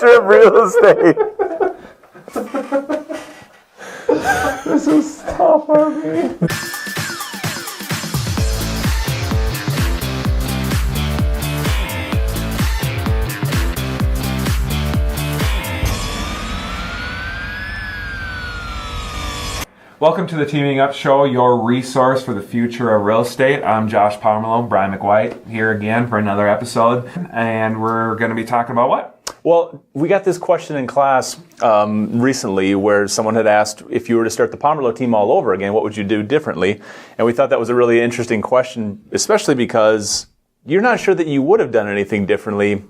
future of real estate. This is tough on me. Welcome to the Teaming Up Show, your resource for the future of real estate. I'm Josh Pomerleau, Brian McWhite, here again for another episode. And we're going to be talking about what? Well, we got this question in class recently where someone had asked, if you were to start the Pomerleau team all over again, what would you do differently? And we thought that was a really interesting question, especially because you're not sure that you would have done anything differently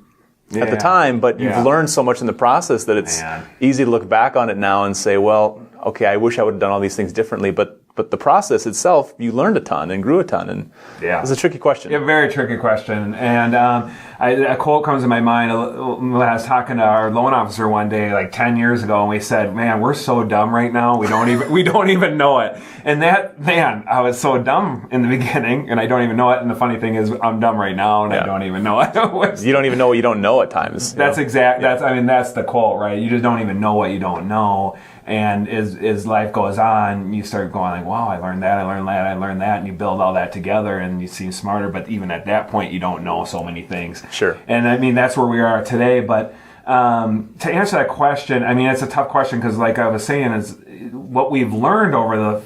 at the time, but you've learned so much in the process that it's easy to look back on it now and say, well, okay, I wish I would have done all these things differently, but the process itself, you learned a ton and grew a ton, and it's a tricky question. Yeah, very tricky question. And a quote comes to my mind when I was talking to our loan officer one day, like 10 years ago, and we said, "Man, we're so dumb right now. We don't even know it." And I was so dumb in the beginning, and I don't even know it. And the funny thing is, I'm dumb right now, and I don't even know it. You don't even know what you don't know at times. That's exact. That's the quote, right? You just don't even know what you don't know. And as life goes on, you start going like, wow, I learned that, and you build all that together, and you seem smarter. But even at that point, you don't know so many things. Sure. And I mean, that's where we are today. But to answer that question, I mean, it's a tough question because, like I was saying, is what we've learned over the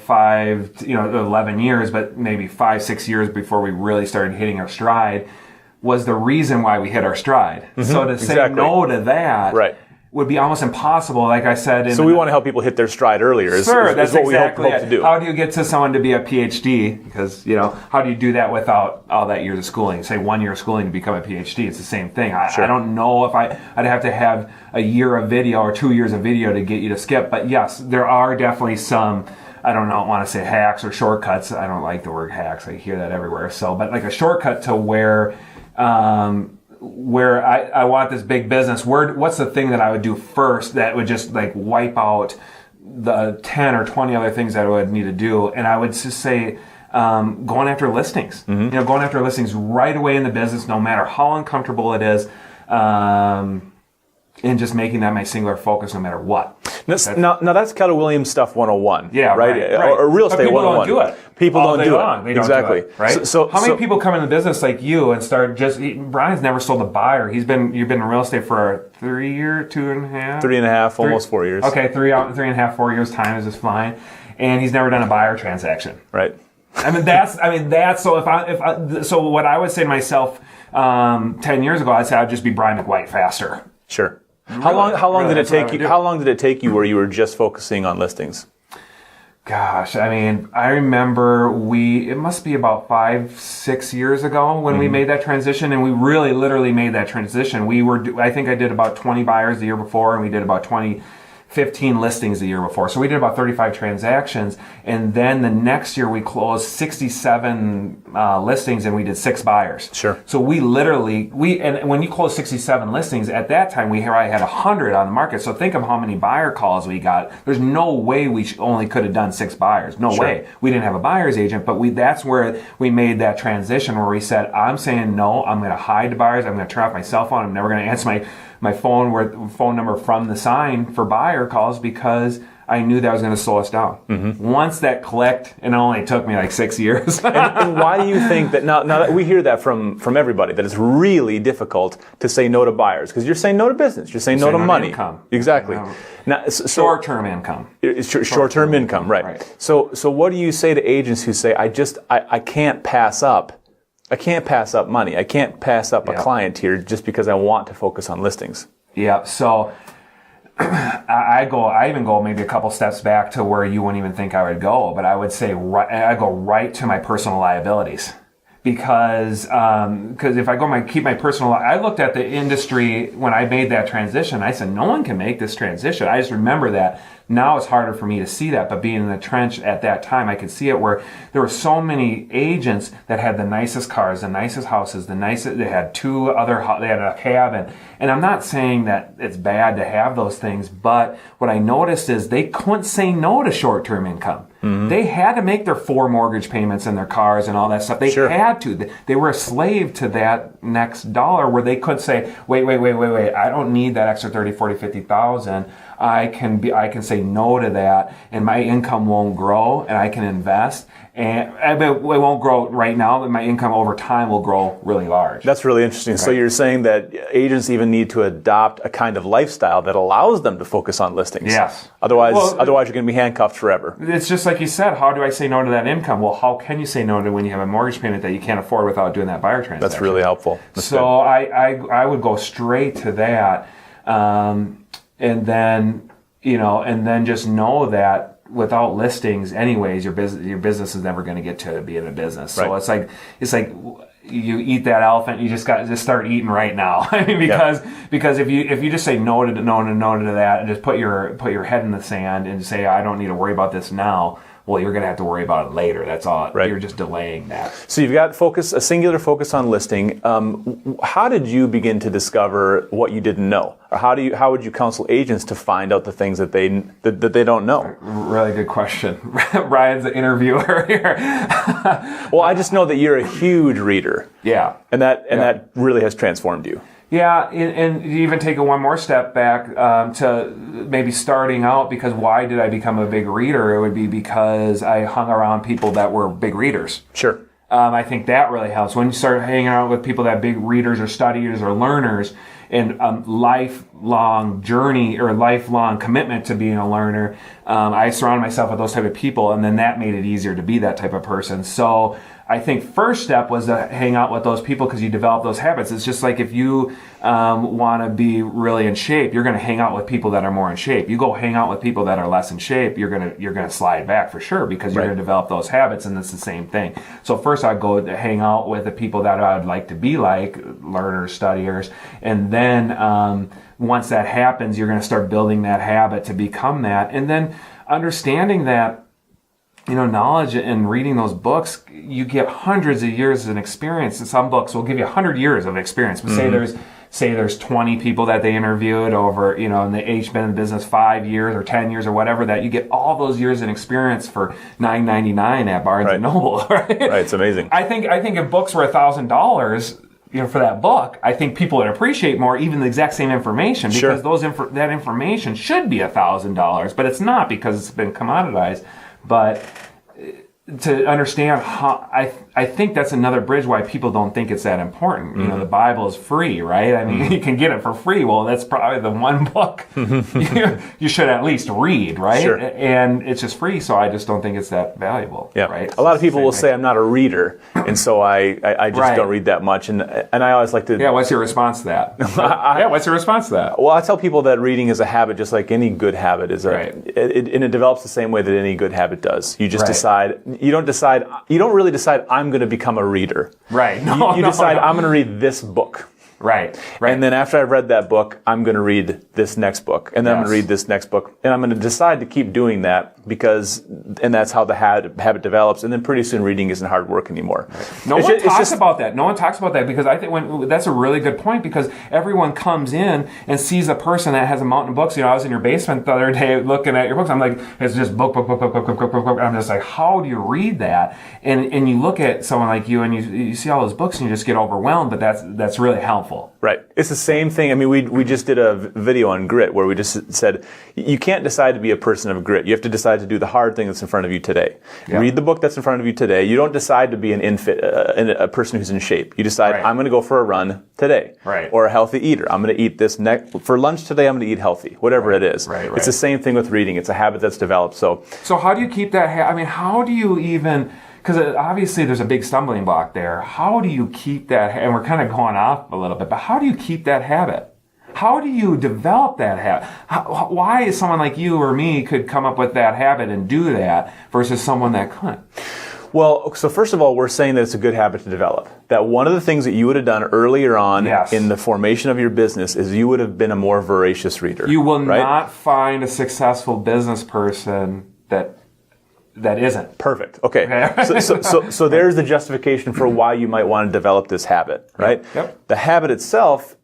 11 years, but maybe 5-6 years before we really started hitting our stride, was the reason why we hit our stride. Mm-hmm. So to say no to that, right, would be almost impossible, like I said. So we want to help people hit their stride earlier. That's what we hope to do. How do you get to someone to be a PhD? Because, how do you do that without all that years of schooling? Say 1 year of schooling to become a PhD. It's the same thing. I don't know if I'd have to have a year of video or 2 years of video to get you to skip. But yes, there are definitely some, I don't want to say hacks or shortcuts. I don't like the word hacks. I hear that everywhere. So, but like a shortcut to where I want this big business, what's the thing that I would do first that would just like wipe out the 10 or 20 other things that I would need to do? And I would just say going after listings. Mm-hmm. Going after listings right away in the business, no matter how uncomfortable it is, and just making that my singular focus no matter what. Now that's Keller Williams stuff 101. Yeah, right. Or real estate 101. People don't do it. People don't do it. They don't exactly. do it, right? So how many people come in the business like you and start Brian's never sold a buyer. You've been in real estate for 3 years, 2.5? 3.5, almost 4 years. Okay, 3.5, 4 years time is just fine. And he's never done a buyer transaction. Right. That's so what I would say to myself 10 years ago, I'd say I'd just be Brian McWhite faster. Sure. How long did it take you? How long did it take you where you were just focusing on listings? Gosh, I remember it must be about 5-6 years ago when we made that transition, and we really literally made that transition. I think I did about 20 buyers the year before, and we did about 15 listings the year before. So we did about 35 transactions, and then the next year we closed 67 listings, and we did 6 buyers. Sure. So and when you close 67 listings, at that time I had 100 on the market. So think of how many buyer calls we got. There's no way we only could have done 6 buyers. No way. We didn't have a buyer's agent, but that's where we made that transition where we said, I'm saying no, I'm going to hide the buyers, I'm going to turn off my cell phone, I'm never going to answer my phone number from the sign for buyer calls because I knew that was going to slow us down. Mm-hmm. Once that clicked, and it only took me like 6 years. and why do you think that now that we hear that from everybody, that it's really difficult to say no to buyers? Because you're saying no to business, you're saying no to money. Income. Exactly. Now, short-term income. Short-term income, right. So what do you say to agents who say, I can't pass up? I can't pass up money. I can't pass up a client here just because I want to focus on listings. Yeah. So I even go maybe a couple steps back to where you wouldn't even think I would go, but I would say I go right to my personal liabilities. Because if I keep my personal, I looked at the industry when I made that transition. I said, no one can make this transition. I just remember that Now it's harder for me to see that, but being in the trench at that time, I could see it where there were so many agents that had the nicest cars, the nicest houses, they had they had a cabin. And I'm not saying that it's bad to have those things, but what I noticed is they couldn't say no to short-term income. Mm-hmm. They had to make their 4 mortgage payments in their cars and all that stuff. They had to. They were a slave to that next dollar where they could say, wait, I don't need that extra 30, 40, 50,000. I can say no to that, and my income won't grow, and I can invest. And it won't grow right now, but my income over time will grow really large. That's really interesting. Right. So you're saying that agents even need to adopt a kind of lifestyle that allows them to focus on listings. Yes. Otherwise you're going to be handcuffed forever. It's just like you said, how do I say no to that income? Well, how can you say no to when you have a mortgage payment that you can't afford without doing that buyer transaction? That's really helpful. That's good. I would go straight to that, and then just know that without listings, anyways, your business is never going to get to being a business. So right. it's like you eat that elephant, you just got to just start eating right now. I mean, because if you just say no to that and just put your head in the sand and say I don't need to worry about this now, well, you're going to have to worry about it later. That's all. Right. You're just delaying that. So you've got a singular focus on listing. How did you begin to discover what you didn't know? Or how would you counsel agents to find out the things that they don't know? Really good question. Ryan's the interviewer here. Well, I just know that you're a huge reader. Yeah. And that really has transformed you. Yeah, and even take it one more step back to maybe starting out, because why did I become a big reader? It would be because I hung around people that were big readers. Sure. I think that really helps. When you start hanging out with people that are big readers or studiers or learners, and lifelong journey or lifelong commitment to being a learner, I surrounded myself with those type of people, and then that made it easier to be that type of person. So I think first step was to hang out with those people because you develop those habits. It's just like if you want to be really in shape, you're going to hang out with people that are more in shape. You go hang out with people that are less in shape, you're going to slide back for sure because you're going to develop those habits, and it's the same thing. So first I'd go to hang out with the people that I'd like to be like, learners, studiers, and then once that happens, you're going to start building that habit to become that, and then understanding that knowledge and reading those books, you get hundreds of years of experience. And some books will give you 100 years of experience. But say there's 20 people that they interviewed over, and they each been in business 5 years or 10 years or whatever, that you get all those years in experience for $9.99 at Barnes and Noble. Right? Right. It's amazing. I think if books were $1,000, for that book, I think people would appreciate more even the exact same information, because that information should be $1,000, but it's not because it's been commoditized. But to understand how, I think that's another bridge why people don't think it's that important. The Bible is free, right? I mean, you can get it for free. Well, that's probably the one book you should at least read, right? Sure. And it's just free, so I just don't think it's that valuable, right? A lot of people will say I'm not a reader, and so I just don't read that much. And I always like to... Yeah, what's your response to that? What's your response to that? Well, I tell people that reading is a habit, just like any good habit is. And it develops the same way that any good habit does. You just decide... You don't really decide, I'm going to become a reader. Right. You decide, I'm going to read this book. Right. And then after I've read that book, I'm going to read this next book. And then I'm going to read this next book. And I'm going to decide to keep doing that and that's how the habit develops. And then pretty soon reading isn't hard work anymore. No one talks about that because I think that's a really good point, because everyone comes in and sees a person that has a mountain of books. I was in your basement the other day looking at your books. I'm like, it's just book. I'm just like, how do you read that? And you look at someone like you and you see all those books and you just get overwhelmed, but that's really helpful. Right. It's the same thing. I mean, we just did a video on grit where we just said, you can't decide to be a person of grit. You have to decide to do the hard thing that's in front of you today. Yeah. Read the book that's in front of you today. You don't decide to be a person who's in shape. You decide, I'm going to go for a run today. Right. Or a healthy eater. I'm going to eat this for lunch today. I'm going to eat healthy. Whatever it is. Right. It's the same thing with reading. It's a habit that's developed. So how do you keep that? How do you even? Because obviously there's a big stumbling block there. How do you keep that? And we're kind of going off a little bit, but how do you keep that habit? How do you develop that habit? Why is someone like you or me could come up with that habit and do that versus someone that couldn't? Well, so first of all, we're saying that it's a good habit to develop. That one of the things that you would have done earlier on in the formation of your business is you would have been a more voracious reader. You will not find a successful business person that isn't. Perfect. Okay. So there's the justification for why you might want to develop this habit, right? Yep. The habit itself,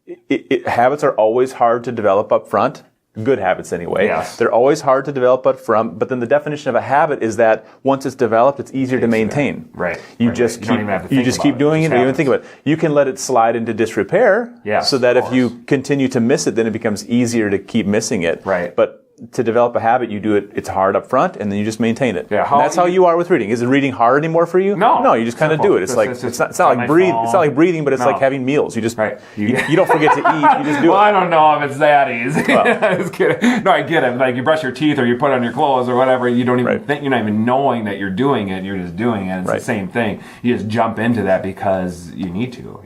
habits are always hard to develop up front. Good habits anyway. Yes. They're always hard to develop up front, but then the definition of a habit is that once it's developed, it's easier to maintain. Right. You just keep doing it, or even think about it. You can let it slide into disrepair, so that if you continue to miss it, then it becomes easier to keep missing it. Right. But to develop a habit, you do it, it's hard up front, and then you just maintain it. Yeah, that's how you are with reading. Is it reading hard anymore for you? No. You just kind of do it. It's not like breathing. It's not like breathing, but it's like having meals. You just you don't forget to eat. You just do it. I don't know if it's that easy. I was kidding. No, I get it. Like you brush your teeth or you put on your clothes or whatever. You don't even think. You're not even knowing that you're doing it. You're just doing it. It's the same thing. You just jump into that because you need to.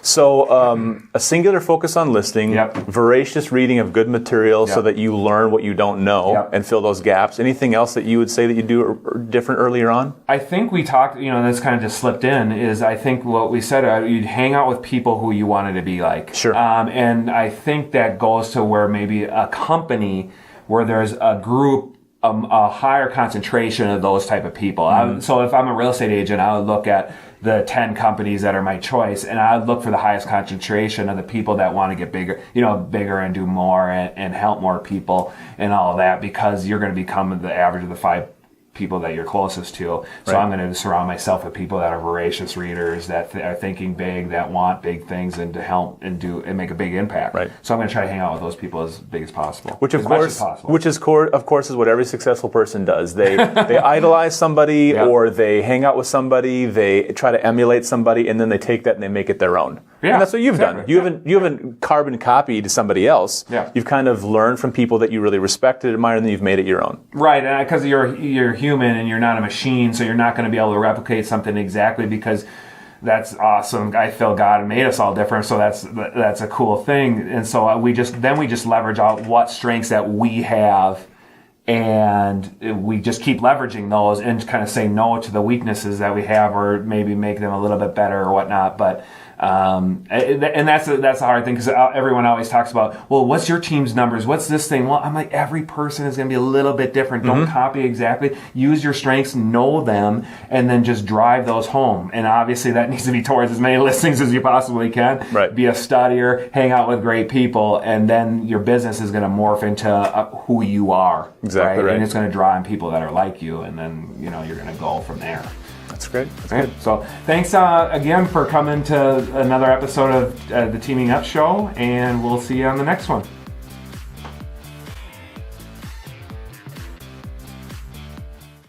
So a singular focus on listening, voracious reading of good material, so that you learn what you don't know. And fill those gaps. Anything else that you would say that you do different earlier on? I think we talked, that's kind of just slipped in, is I think what we said, you'd hang out with people who you wanted to be like. Sure. And I think that goes to where maybe a company where there's a group, a higher concentration of those type of people. So if I'm a real estate agent, I would look at the 10 companies that are my choice, and I would look for the highest concentration of the people that want to get bigger and do more and help more people and all of that, because you're going to become the average of the 5 people that you're closest to. So I'm going to surround myself with people that are voracious readers, that are thinking big, that want big things, and to help and do and make a big impact. Right. So I'm going to try to hang out with those people as big as possible. Which of course is what every successful person does. They idolize somebody, or they hang out with somebody, they try to emulate somebody, and then they take that and they make it their own. Yeah, and that's what you've done. You haven't carbon copied somebody else. Yeah. You've kind of learned from people that you really respect and admire, and then you've made it your own. Right, and because you're human and you're not a machine, so you're not going to be able to replicate something exactly, because that's awesome. I feel God made us all different, so that's a cool thing. And so we just leverage out what strengths that we have, and we just keep leveraging those and kind of say no to the weaknesses that we have, or maybe make them a little bit better or whatnot. But and that's a hard thing, because everyone always talks about, well, what's your team's numbers? What's this thing? Well, I'm like, every person is going to be a little bit different. Don't copy exactly. Use your strengths, know them, and then just drive those home. And obviously that needs to be towards as many listings as you possibly can. Right. Be a studier, hang out with great people, and then your business is going to morph into who you are. Exactly right. And it's going to draw in people that are like you, and then you're going to go from there. That's great. That's good. So thanks again for coming to another episode of the Teaming Up Show, and we'll see you on the next one.